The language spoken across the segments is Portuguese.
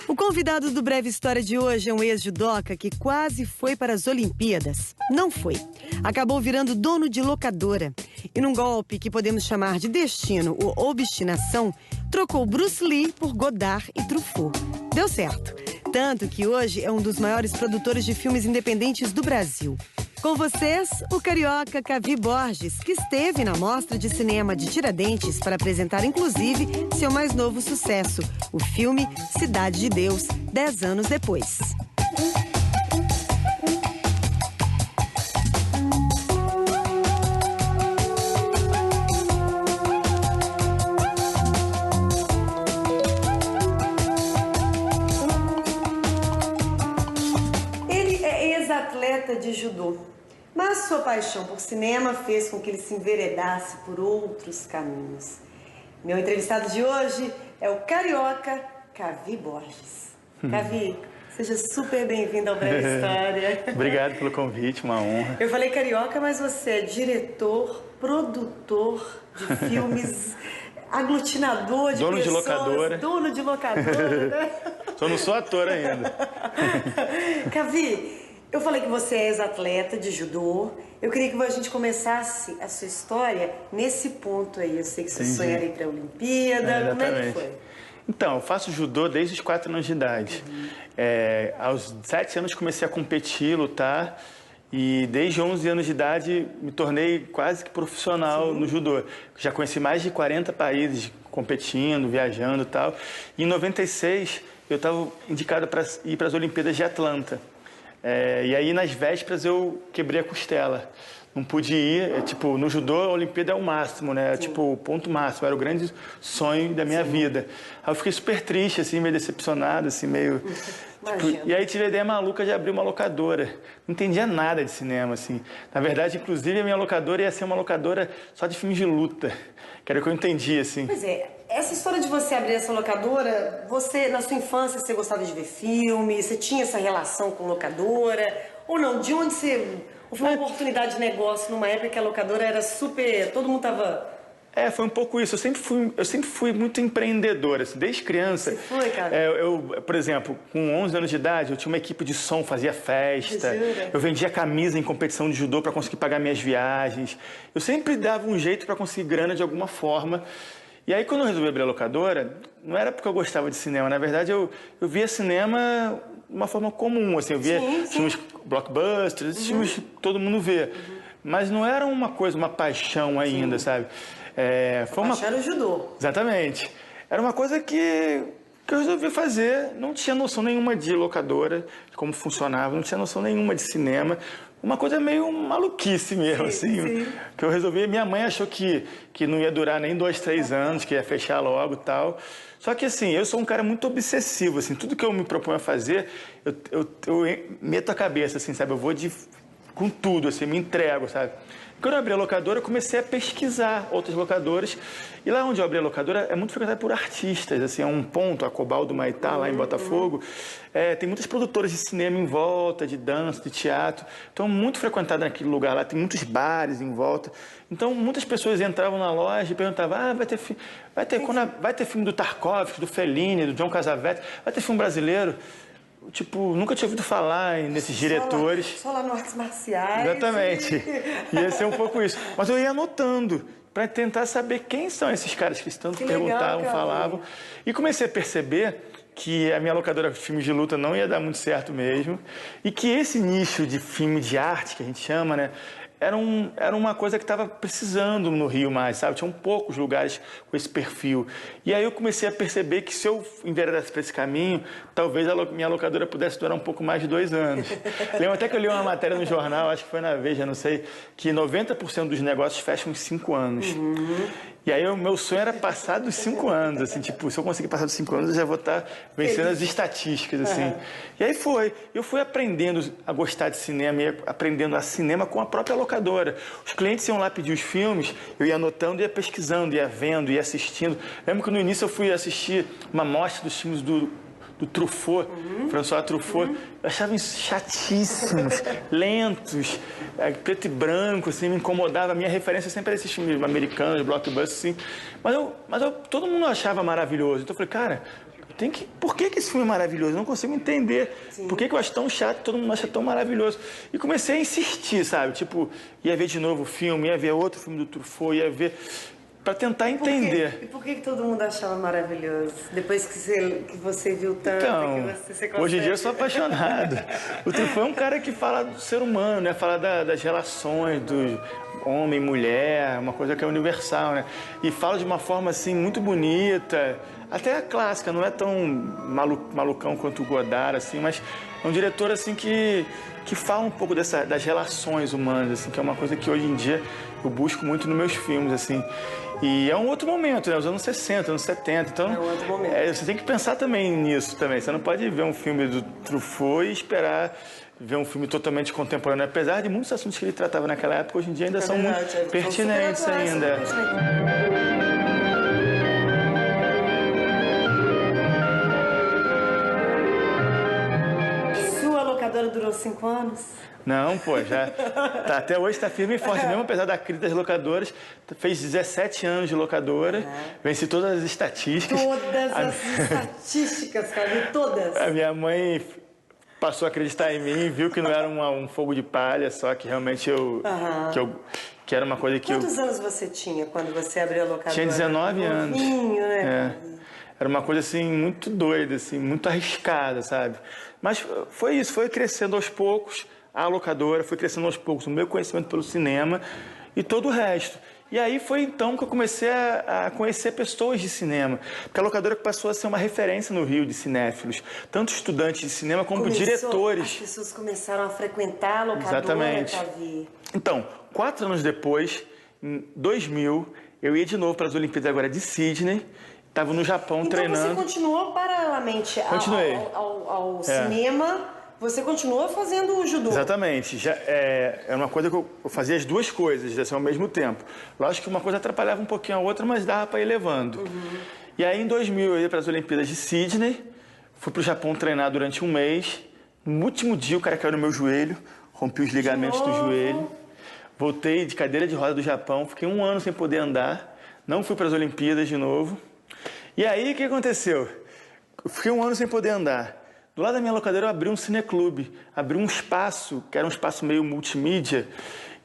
O convidado do Breve História de hoje é um ex-judoca que quase foi para as Olimpíadas. Não foi. Acabou virando dono de locadora. E num golpe que podemos chamar de destino ou obstinação, trocou Bruce Lee por Godard e Truffaut. Deu certo. Tanto que hoje é um dos maiores produtores de filmes independentes do Brasil. Com vocês, o carioca Cavi Borges, que esteve na Mostra de Cinema de Tiradentes para apresentar, inclusive, seu mais novo sucesso, o filme Cidade de Deus, 10 anos depois. Ele é ex-atleta de judô. Mas sua paixão por cinema fez com que ele se enveredasse por outros caminhos. Meu entrevistado de hoje é o carioca Cavi Borges. Cavi, seja super bem-vindo ao Breve História. Obrigado pelo convite, uma honra. Eu falei carioca, mas você é diretor, produtor de filmes, aglutinador de dono pessoas, de locadora. Dono de locadora, né? Só não sou ator ainda. Cavi, eu falei que você é ex-atleta de judô. Eu queria que a gente começasse a sua história nesse ponto aí. Eu sei que você sonha ir para a Olimpíada. Como é que foi? Então, eu faço judô desde os 4 anos de idade. Aos 7 anos comecei a competir, lutar. E desde 11 anos de idade me tornei quase que profissional no judô. Já conheci mais de 40 países competindo, viajando e tal. E em 96 eu estava indicado para ir para as Olimpíadas de Atlanta. E aí, nas vésperas, eu quebrei a costela. Não pude ir. No judô, a Olimpíada é o máximo, né? O ponto máximo. Era o grande sonho da minha vida. Aí eu fiquei super triste, assim, meio decepcionado, assim, meio... e aí tive a ideia maluca de abrir uma locadora. Não entendia nada de cinema, assim. Na verdade, inclusive, a minha locadora ia ser uma locadora só de filmes de luta. Que era o que eu entendia, assim. Pois é. Essa história de você abrir essa locadora, na sua infância, você gostava de ver filme? Você tinha essa relação com locadora? Ou não? De onde você... Ou foi uma oportunidade de negócio numa época que a locadora era super... Todo mundo tava... Foi um pouco isso. Eu sempre fui muito empreendedor, assim, desde criança. Você foi, cara? Por exemplo, com 11 anos de idade, eu tinha uma equipe de som, fazia festa. Jura? Eu vendia camisa em competição de judô para conseguir pagar minhas viagens. Eu sempre dava um jeito para conseguir grana de alguma forma. E aí, quando eu resolvi abrir a locadora, não era porque eu gostava de cinema. Na verdade, eu via cinema de uma forma comum. Assim, eu via filmes blockbusters, esses filmes que todo mundo vê. Mas não era uma coisa, uma paixão ainda, sabe? Paixão era o judô. Exatamente. Era uma coisa que eu resolvi fazer. Não tinha noção nenhuma de locadora, de como funcionava. Não tinha noção nenhuma de cinema. Uma coisa meio maluquice mesmo, assim, que eu resolvi. Minha mãe achou que não ia durar nem 2, 3 anos, que ia fechar logo e tal. Só que, assim, eu sou um cara muito obsessivo, assim, tudo que eu me proponho a fazer, eu meto a cabeça, assim, sabe? Eu vou com tudo, assim, me entrego, sabe? Quando eu abri a locadora, eu comecei a pesquisar outras locadoras. E lá onde eu abri a locadora é muito frequentada por artistas. Assim, é um ponto, a Cobal do Maitá, lá em Botafogo. Tem muitas produtoras de cinema em volta, de dança, de teatro. Então, muito frequentada naquele lugar lá. Tem muitos bares em volta. Então, muitas pessoas entravam na loja e perguntavam: vai ter filme do Tarkovsky, do Fellini, do John Cassavetes? Vai ter filme brasileiro? Nunca tinha ouvido falar nesses diretores. Só lá no Artes Marciais. Exatamente. Ia ser um pouco isso. Mas eu ia anotando para tentar saber quem são esses caras que tanto perguntavam, falavam. E comecei a perceber que a minha locadora de filmes de luta não ia dar muito certo mesmo. E que esse nicho de filme de arte, que a gente chama, né? Era uma coisa que estava precisando no Rio mais, sabe? Tinham poucos lugares com esse perfil. E aí eu comecei a perceber que se eu enveredasse para esse caminho, talvez a minha locadora pudesse durar um pouco mais de 2 anos. Lembro até que eu li uma matéria no jornal, acho que foi na Veja, não sei, que 90% dos negócios fecham em 5 anos. E aí o meu sonho era passar dos 5 anos, assim, se eu conseguir passar dos 5 anos, eu já vou estar vencendo as estatísticas, assim. E aí eu fui aprendendo a gostar de cinema e aprendendo a cinema com a própria locadora. Os clientes iam lá pedir os filmes, eu ia anotando, ia pesquisando, ia vendo, ia assistindo. Lembro que no início eu fui assistir uma mostra dos filmes do Truffaut, François Truffaut. Eu achava isso chatíssimos, lentos, preto e branco, assim, me incomodava. A minha referência sempre era esses filmes americanos, blockbusters, assim. Mas todo mundo achava maravilhoso. Então eu falei, cara, por que esse filme é maravilhoso? Eu não consigo entender. Sim. Por que eu acho tão chato, todo mundo acha tão maravilhoso? E comecei a insistir, sabe? Tipo, ia ver de novo o filme, ia ver outro filme do Truffaut, ia ver... Para tentar entender. E por que todo mundo achava maravilhoso? Depois que você viu tanto, então, que você consegue... Hoje em dia eu sou apaixonado. O Truffaut é um cara que fala do ser humano, né? Fala das relações do homem e mulher, uma coisa que é universal, né? E fala de uma forma, assim, muito bonita, até clássica, não é tão malucão quanto o Godard, assim, mas é um diretor, assim, que fala um pouco das relações humanas, assim, que é uma coisa que hoje em dia eu busco muito nos meus filmes, assim. E é um outro momento, né? Os anos 60, anos 70. Então, é um outro momento. Você tem que pensar também nisso também. Você não pode ver um filme do Truffaut e esperar ver um filme totalmente contemporâneo. Apesar de muitos assuntos que ele tratava naquela época, hoje em dia ainda são muito pertinentes ainda. Sua locadora durou 5 anos? Não, pô, já até hoje está firme e forte, mesmo apesar da crise das locadoras. Fez 17 anos de locadora, venci todas as estatísticas. Todas as estatísticas, cara, todas. A minha mãe passou a acreditar em mim, viu que não era um fogo de palha, só que realmente que era uma coisa que Quantos anos você tinha quando você abriu a locadora? Tinha 19 anos. Novinho, né? Era uma coisa assim muito doida, assim, muito arriscada, sabe? Mas foi isso, foi crescendo aos poucos. A locadora, foi crescendo aos poucos o meu conhecimento pelo cinema e todo o resto. E aí foi então que eu comecei a conhecer pessoas de cinema, porque a locadora passou a ser uma referência no Rio de cinéfilos, tanto estudantes de cinema como diretores. As pessoas começaram a frequentar a locadora. Exatamente. Então, 4 anos depois, em 2000, eu ia de novo para as Olimpíadas agora de Sydney. Estava no Japão treinando. Então você continuou paralelamente ao cinema... Você continua fazendo o judô? Exatamente. É uma coisa que eu fazia as duas coisas assim, ao mesmo tempo. Lógico que uma coisa atrapalhava um pouquinho a outra, mas dava para ir levando. E aí, em 2000, eu ia para as Olimpíadas de Sydney. Fui para o Japão treinar durante um mês. No último dia, o cara caiu no meu joelho. Rompi os ligamentos do joelho. Voltei de cadeira de roda do Japão. Fiquei 1 ano sem poder andar. Não fui para as Olimpíadas de novo. E aí, o que aconteceu? Eu fiquei 1 ano sem poder andar. Do lado da minha locadora eu abri um cineclube, abri um espaço, que era um espaço meio multimídia,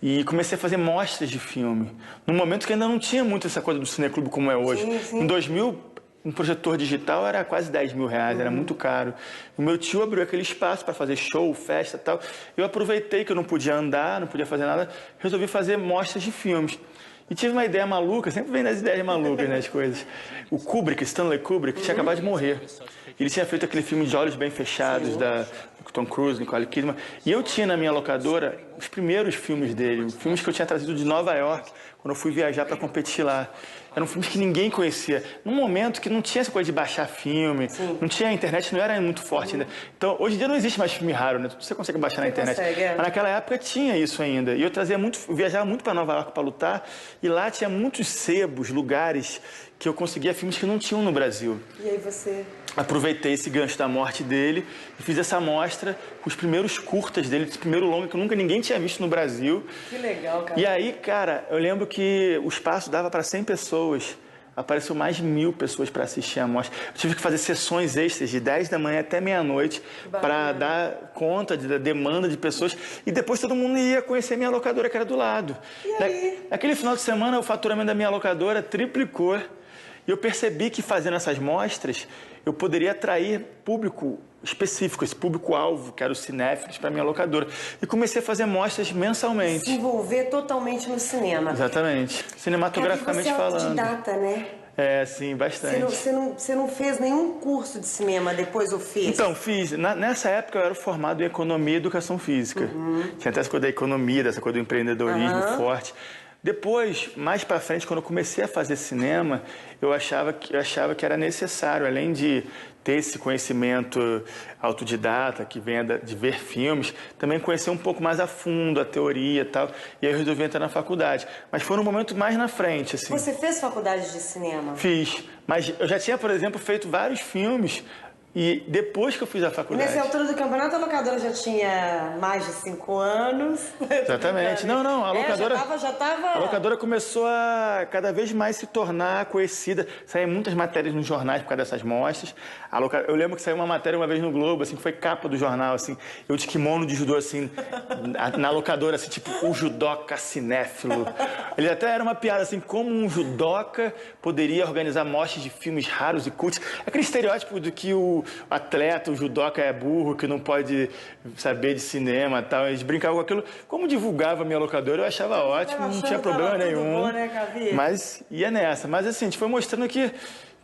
e comecei a fazer mostras de filme. Num momento que ainda não tinha muito essa coisa do cineclube como é hoje. Sim, sim. Em 2000, um projetor digital era quase R$10.000, era muito caro. O meu tio abriu aquele espaço para fazer show, festa e tal. Eu aproveitei que eu não podia andar, não podia fazer nada, resolvi fazer mostras de filmes. E tive uma ideia maluca, sempre vem das ideias malucas, né, as coisas. O Kubrick, Stanley Kubrick, tinha acabado de morrer. Ele tinha feito aquele filme de Olhos Bem Fechados, da Tom Cruise, Nicole Kidman. E eu tinha na minha locadora os primeiros filmes dele, filmes que eu tinha trazido de Nova York, quando eu fui viajar para competir lá. Eram filmes que ninguém conhecia. Num momento que não tinha essa coisa de baixar filme, não tinha a internet, não era muito forte ainda. Então, hoje em dia não existe mais filme raro, né? Você consegue baixar na internet. Mas naquela época tinha isso ainda. E eu viajava muito para Nova York para lutar, e lá tinha muitos sebos, lugares que eu conseguia filmes que não tinham no Brasil. E aí você... Aproveitei esse gancho da morte dele e fiz essa mostra com os primeiros curtas dele, esse primeiro longa que nunca ninguém tinha visto no Brasil. Que legal, cara. E aí, cara, eu lembro que o espaço dava para 100 pessoas. Apareceu mais de 1.000 pessoas para assistir a mostra. Eu tive que fazer sessões extras de 10 da manhã até meia-noite para dar conta da demanda de pessoas. E depois todo mundo ia conhecer minha locadora, que era do lado. E aí? Naquele final de semana, o faturamento da minha locadora triplicou. E eu percebi que fazendo essas mostras, eu poderia atrair público específico, esse público-alvo, que era os cinéfilos, para minha locadora. E comecei a fazer mostras mensalmente. Se envolver totalmente no cinema. Exatamente. Cinematograficamente falando. Você é autodidata, né? É, sim, bastante. Você não fez nenhum curso de cinema depois ou fez? Então, fiz. Nessa época eu era formado em Economia e Educação Física. Tinha até essa coisa da economia, dessa coisa do empreendedorismo forte. Depois, mais para frente, quando eu comecei a fazer cinema, eu achava que era necessário, além de ter esse conhecimento autodidata, que vem de ver filmes, também conhecer um pouco mais a fundo a teoria e tal. E aí eu resolvi entrar na faculdade. Mas foi um momento mais na frente, assim. Você fez faculdade de cinema? Fiz. Mas eu já tinha, por exemplo, feito vários filmes E depois que eu fiz a faculdade... Nessa altura do campeonato, a locadora já tinha mais de 5 anos. Exatamente. Não, a locadora... Já tava... A locadora começou a cada vez mais se tornar conhecida. Saíram muitas matérias nos jornais por causa dessas mostras. Eu lembro que saiu uma matéria uma vez no Globo, assim, que foi capa do jornal, assim, eu de kimono de judô, assim, na locadora, assim, tipo, o judoca cinéfilo. Ele até era uma piada, assim, como um judoca poderia organizar mostras de filmes raros e cultos. Aquele estereótipo do que o atleta, o judoca é burro, que não pode saber de cinema e tal. Eles brincavam com aquilo. Como divulgava a minha locadora, eu achava ótimo, não tinha problema nenhum. Bom, né, Cavi? Mas ia nessa. Mas assim, a gente foi mostrando que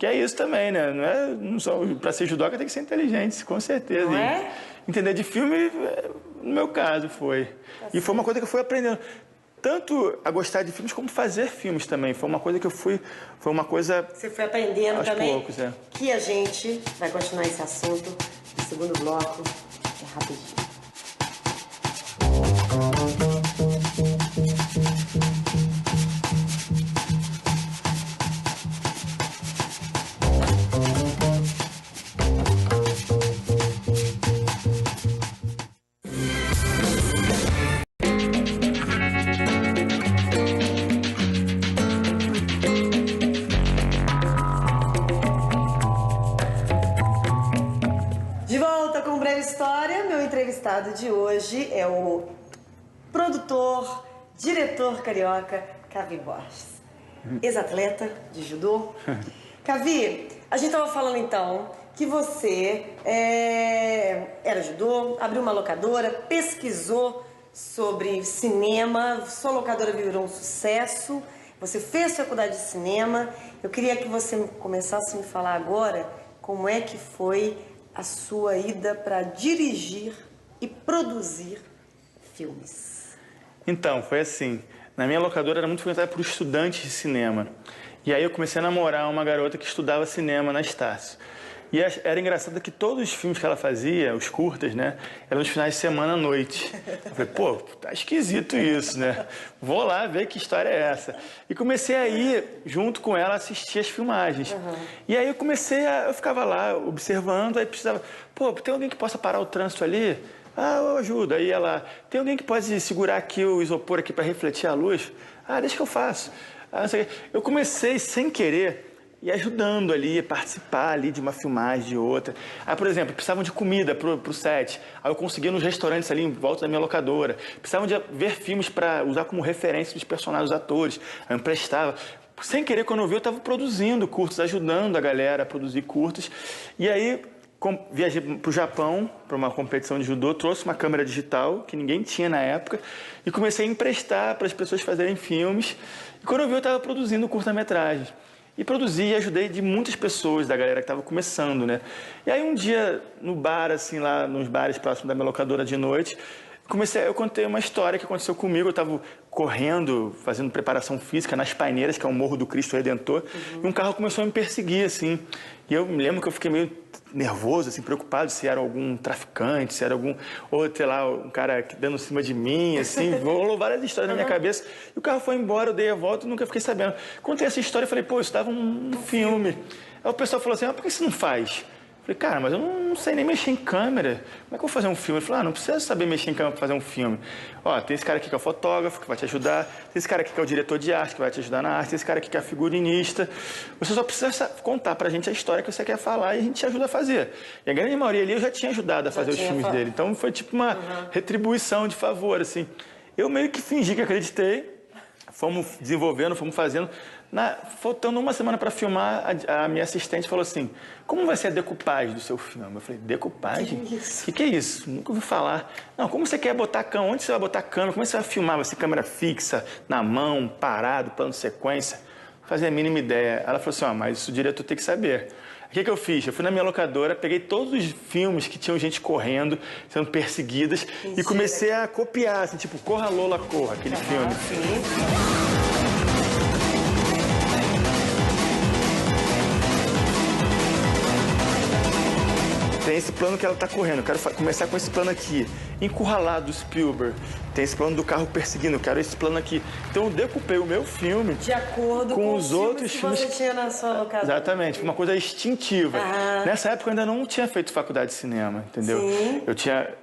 é isso também, né? Não só para ser judoca tem que ser inteligente, com certeza. Não é? Entender de filme, no meu caso, foi. E foi uma coisa que eu fui aprendendo. Tanto a gostar de filmes como fazer filmes também. Foi uma coisa que eu fui... Foi uma coisa... Você foi aprendendo aos também. Poucos, é. Que a gente vai continuar esse assunto no segundo bloco. É rapidinho. O entrevistado de hoje é o produtor, diretor carioca Cavi Borges, ex-atleta de judô. Cavi, a gente estava falando então que você era judô, abriu uma locadora, pesquisou sobre cinema, sua locadora virou um sucesso, você fez faculdade de cinema. Eu queria que você começasse a me falar agora como é que foi a sua ida para dirigir e produzir filmes. Então, foi assim. Na minha locadora era muito frequentada por estudantes de cinema. E aí eu comecei a namorar uma garota que estudava cinema na Estácio. E era engraçado que todos os filmes que ela fazia, os curtas, né, eram nos finais de semana à noite. Eu falei, pô, tá esquisito isso, né? Vou lá ver que história é essa. E comecei a ir, junto com ela, assistir as filmagens. E aí eu ficava lá observando, aí precisava, pô, tem alguém que possa parar o trânsito ali? Ah, eu ajudo. Aí ela, tem alguém que pode segurar aqui o isopor aqui para refletir a luz? Ah, deixa que eu faço. Ah, eu comecei sem querer e ajudando ali, participar ali de uma filmagem, de outra. Ah, por exemplo, precisavam de comida pro set. Aí eu conseguia nos restaurantes ali em volta da minha locadora. Precisavam de ver filmes para usar como referência dos personagens, dos atores. Aí eu emprestava. Sem querer, quando eu vi, eu estava produzindo curtas, ajudando a galera a produzir curtas. E aí viajei para o Japão, para uma competição de judô, trouxe uma câmera digital, que ninguém tinha na época, e comecei a emprestar para as pessoas fazerem filmes. E quando eu vi, eu estava produzindo curta-metragem. E produzi e ajudei de muitas pessoas da galera que estava começando, né? E aí um dia, no bar, assim, lá nos bares próximos da minha locadora de noite, eu contei uma história que aconteceu comigo. Eu estava correndo, fazendo preparação física nas Paineiras, que é o Morro do Cristo Redentor, e um carro começou a me perseguir, assim. E eu me lembro que eu fiquei meio nervoso, assim, preocupado se era algum traficante, se era algum, ou sei lá, um cara dando em cima de mim, assim. Rolou várias histórias na minha cabeça. E o carro foi embora, eu dei a volta e nunca fiquei sabendo. Contei essa história e falei, pô, isso dava um filme. Aí o pessoal falou assim, por que você não faz? Eu falei, cara, mas eu não sei nem mexer em câmera. Como é que eu vou fazer um filme? Ele falou, não precisa saber mexer em câmera para fazer um filme. Ó, tem esse cara aqui que é o fotógrafo, que vai te ajudar. Tem esse cara aqui que é o diretor de arte, que vai te ajudar na arte. Tem esse cara aqui que é a figurinista. Você só precisa contar pra gente a história que você quer falar e a gente te ajuda a fazer. E a grande maioria ali eu já tinha ajudado a fazer os filmes dele. Então foi tipo uma retribuição de favor, assim. Eu meio que fingi que acreditei. Fomos desenvolvendo, fomos fazendo. Faltando uma semana para filmar, a minha assistente falou assim, como vai ser a decupagem do seu filme? Eu falei, decupagem? O que é isso? Nunca ouvi falar. Não, como você quer botar câmera? Onde você vai botar câmera? Como é que você vai filmar? Vai ser câmera fixa, na mão, parado, plano de sequência? Não fazia a mínima ideia. Ela falou assim, mas isso o diretor tem que saber. O que eu fiz? Eu fui na minha locadora, peguei todos os filmes que tinham gente correndo, sendo perseguidas, e comecei a copiar, assim, tipo, Corra Lola Corra, aquele filme. Sim. Tem esse plano que ela tá correndo, eu quero começar com esse plano aqui. Encurralado do Spielberg. Tem esse plano do carro perseguindo, eu quero esse plano aqui. Então eu decupei o meu filme de acordo com os outros filmes que você tinha na sua locadora. Exatamente, foi uma coisa instintiva. Nessa época eu ainda não tinha feito faculdade de cinema, entendeu? Sim.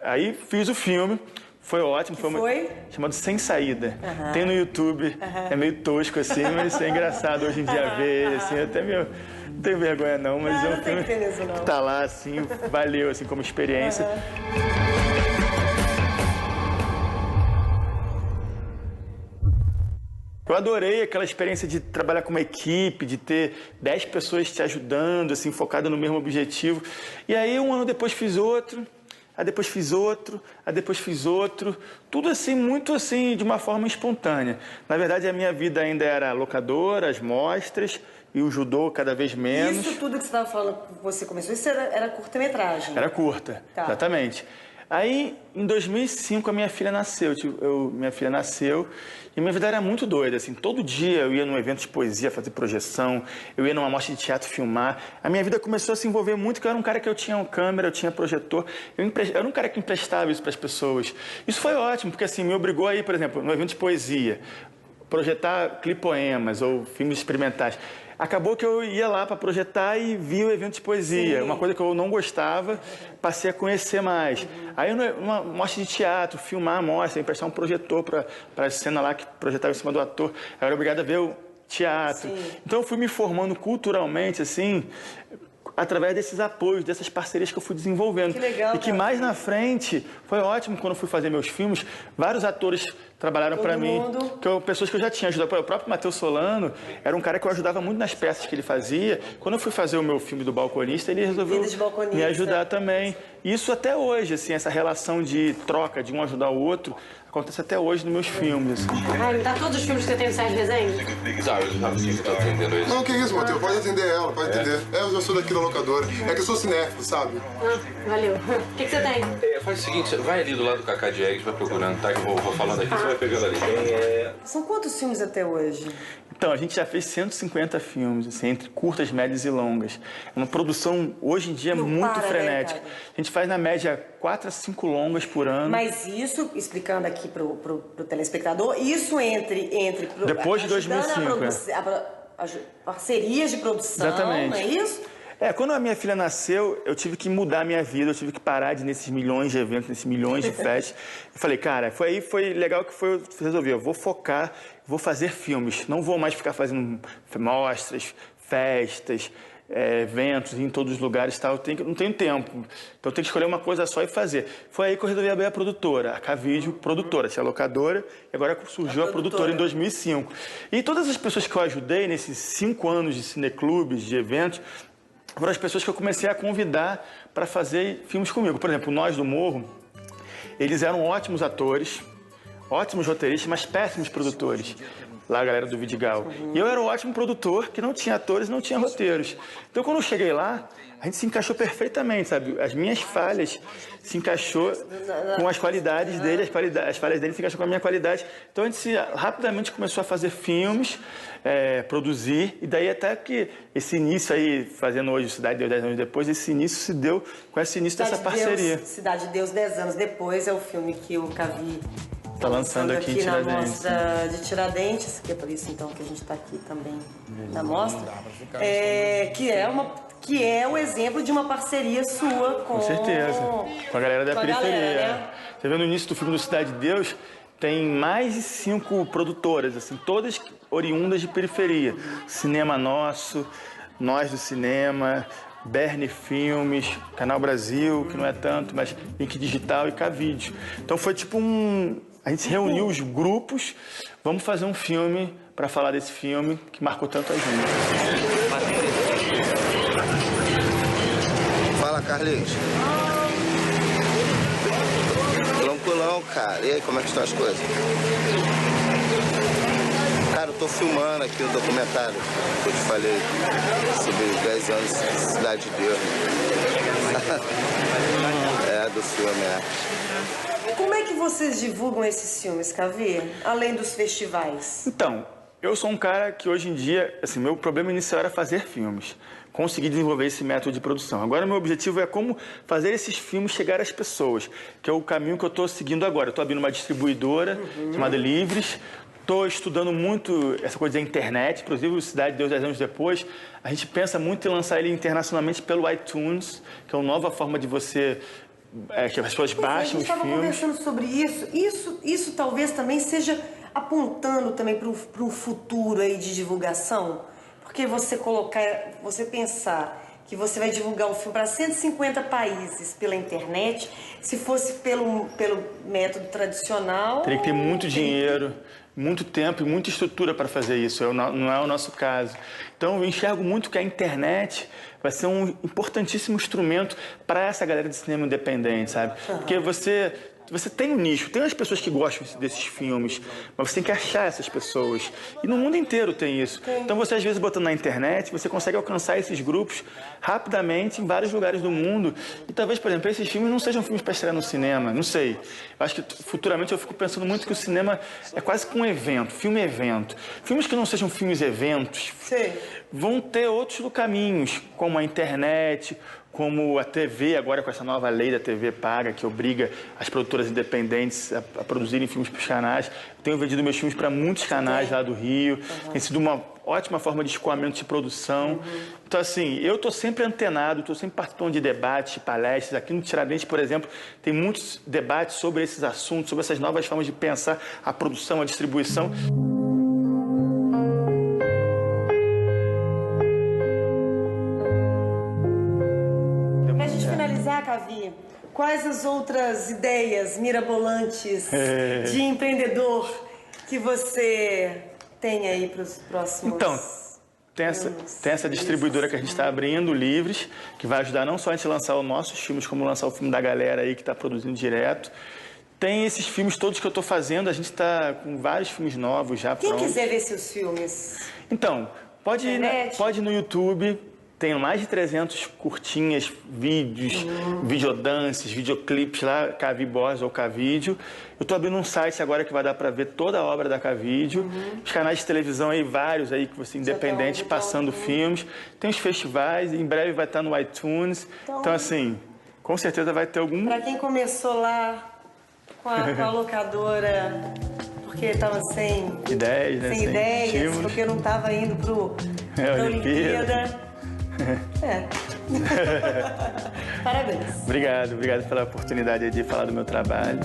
Aí fiz o filme. Foi ótimo. Foi? Chamado Sem Saída. Tem no YouTube. É meio tosco, assim, mas é engraçado hoje em dia ver, assim, até meio... Não tenho vergonha, não, mas é um filme que tá lá, assim, valeu, assim, como experiência. Eu adorei aquela experiência de trabalhar com uma equipe, de ter 10 pessoas te ajudando, assim, focada no mesmo objetivo. E aí, um ano depois, fiz outro. Aí depois fiz outro, aí depois fiz outro, tudo assim, muito assim, de uma forma espontânea. Na verdade, a minha vida ainda era locadora, as mostras e o judô cada vez menos. Isso tudo que você estava falando, você começou, isso era curta-metragem? Era curta, exatamente. Aí, em 2005, a minha filha nasceu. Minha filha nasceu e minha vida era muito doida. Assim, todo dia eu ia num evento de poesia fazer projeção, eu ia numa mostra de teatro filmar. A minha vida começou a se envolver muito, porque eu era um cara que eu tinha uma câmera, eu tinha projetor. Eu era um cara que emprestava isso para as pessoas. Isso foi ótimo, porque assim, me obrigou a ir, por exemplo, num evento de poesia, projetar clipoemas ou filmes experimentais. Acabou que eu ia lá para projetar e via o evento de poesia, uma coisa que eu não gostava, passei a conhecer mais. Aí numa mostra de teatro, filmar a mostra, emprestar um projetor para a cena lá que projetava em cima do ator. Eu era obrigado a ver o teatro. Então eu fui me formando culturalmente, assim, através desses apoios, dessas parcerias que eu fui desenvolvendo. Que legal, e que mais na frente, foi ótimo quando eu fui fazer meus filmes, vários atores trabalharam para mim, pessoas que eu já tinha ajudado. O próprio Matheus Solano era um cara que eu ajudava muito nas peças que ele fazia. Quando eu fui fazer o meu filme do Balconista, ele resolveu me ajudar também. Isso até hoje, assim, essa relação de troca, de um ajudar o outro, acontece até hoje nos meus filmes. Assim. Tá todos os filmes que você tem no Sérgio Rezende? Não, que isso, Matheus, pode atender ela, pode atender. Eu já sou daqui da locadora. É que eu sou cinéfilo, sabe? Valeu. O que você tem? Faz o seguinte, vai ali do lado do Cacá de Eggs, vai procurando, tá? Que eu vou falando aqui, você vai pegando ali. São quantos filmes até hoje? Então, a gente já fez 150 filmes, assim, entre curtas, médias e longas. É uma produção, hoje em dia, muito frenética. A gente faz, na média, 4 a 5 longas por ano. Mas isso, explicando aqui pro telespectador, isso entre depois de 2005, parcerias de produção, exatamente. Não é isso? Quando a minha filha nasceu, eu tive que mudar a minha vida, eu tive que parar de ir nesses milhões de eventos, nesses milhões de festas. Eu falei, cara, foi legal que eu resolvi, eu vou focar, vou fazer filmes, não vou mais ficar fazendo mostras, festas, eventos em todos os lugares e tal, não tenho tempo. Então eu tenho que escolher uma coisa só e fazer. Foi aí que eu resolvi abrir a produtora, a K-Video produtora, tinha a locadora e agora surgiu a produtora em 2005. E todas as pessoas que eu ajudei nesses 5 anos de cineclubes, de eventos, foram as pessoas que eu comecei a convidar para fazer filmes comigo. Por exemplo, Nós do Morro, eles eram ótimos atores, ótimos roteiristas, mas péssimos produtores. Lá a galera do Vidigal. E eu era um ótimo produtor, que não tinha atores, não tinha roteiros. Então, quando eu cheguei lá, a gente se encaixou perfeitamente, sabe? As minhas falhas se encaixou com as qualidades dele, as falhas dele se encaixou com a minha qualidade. Então, a gente rapidamente começou a fazer filmes, produzir, e daí até que esse início aí, fazendo hoje Cidade de Deus 10 anos depois, esse início se deu com esse início dessa parceria. Cidade de Deus 10 anos depois é o filme que o Cavi está lançando aqui na mostra de Tiradentes, que é por isso então que a gente está aqui também na mostra, que é o exemplo de uma parceria sua com certeza, com a galera da periferia. Galera, né? Você vê no início do filme do Cidade de Deus, tem mais de 5 produtoras, assim, todas oriundas de periferia. Cinema Nosso, Nós do Cinema, Bernie Filmes, Canal Brasil, que não é tanto, mas Link Digital e K-Video. Então foi tipo a gente reuniu os grupos, vamos fazer um filme para falar desse filme que marcou tanto a gente. Fala, Carlinhos. Tranquilão, cara. E aí, como é que estão as coisas? Cara, eu tô filmando aqui o documentário que eu te falei sobre os 10 anos de Cidade de Deus. Do filme, Como é que vocês divulgam esses filmes, Cavi? Além dos festivais? Então, eu sou um cara que hoje em dia, assim, meu problema inicial era fazer filmes. Conseguir desenvolver esse método de produção. Agora, meu objetivo é como fazer esses filmes chegar às pessoas, que é o caminho que eu estou seguindo agora. Eu estou abrindo uma distribuidora chamada Livres, estou estudando muito essa coisa da internet, inclusive o Cidade de Deus 10 anos depois. A gente pensa muito em lançar ele internacionalmente pelo iTunes, que é uma nova forma de você... que as pessoas baixem os filmes. A gente estava conversando sobre isso. Isso talvez também seja apontando também para um futuro aí de divulgação. Porque você pensar que você vai divulgar um filme para 150 países pela internet, se fosse pelo método tradicional... Teria que ter muito dinheiro, muito tempo e muita estrutura para fazer isso. Não é o nosso caso. Então, eu enxergo muito que a internet vai ser um importantíssimo instrumento para essa galera de cinema independente, sabe? Porque você tem um nicho, tem as pessoas que gostam desses filmes, mas você tem que achar essas pessoas. E no mundo inteiro tem isso. Então você, às vezes, botando na internet, você consegue alcançar esses grupos rapidamente em vários lugares do mundo. E talvez, por exemplo, esses filmes não sejam filmes para estrear no cinema, não sei. Eu acho que futuramente eu fico pensando muito que o cinema é quase que um evento, filme-evento. Filmes que não sejam filmes-eventos vão ter outros caminhos, como a internet, como a TV, agora com essa nova lei da TV paga, que obriga as produtoras independentes a produzirem filmes para os canais. Eu tenho vendido meus filmes para muitos canais lá do Rio. Tem sido uma ótima forma de escoamento de produção. Então, assim, eu estou sempre antenado, estou sempre participando de debates, de palestras. Aqui no Tiradentes, por exemplo, tem muitos debates sobre esses assuntos, sobre essas novas formas de pensar a produção, a distribuição. Cavi, quais as outras ideias mirabolantes de empreendedor que você tem aí para os próximos... Então, tem essa distribuidora que a gente está abrindo, Livres, que vai ajudar não só a gente a lançar os nossos filmes, como lançar o filme da galera aí que está produzindo direto. Tem esses filmes todos que eu estou fazendo, a gente está com vários filmes novos já prontos. Quem quiser ver seus filmes? Então, pode ir no YouTube. Tenho mais de 300 curtinhas, vídeos, videodances, videoclipes lá, Caviboss ou Cavídeo. Eu estou abrindo um site agora que vai dar para ver toda a obra da Cavídeo. Os canais de televisão aí, vários aí, que você independentes, passando filmes. Tem os festivais, em breve vai estar no iTunes. Então assim, com certeza vai ter algum... Para quem começou lá com a locadora... Porque estava sem ideias, né? Sem ideias, estímulos. Porque não estava indo para a Olimpíada. Parabéns. Obrigado pela oportunidade de falar do meu trabalho.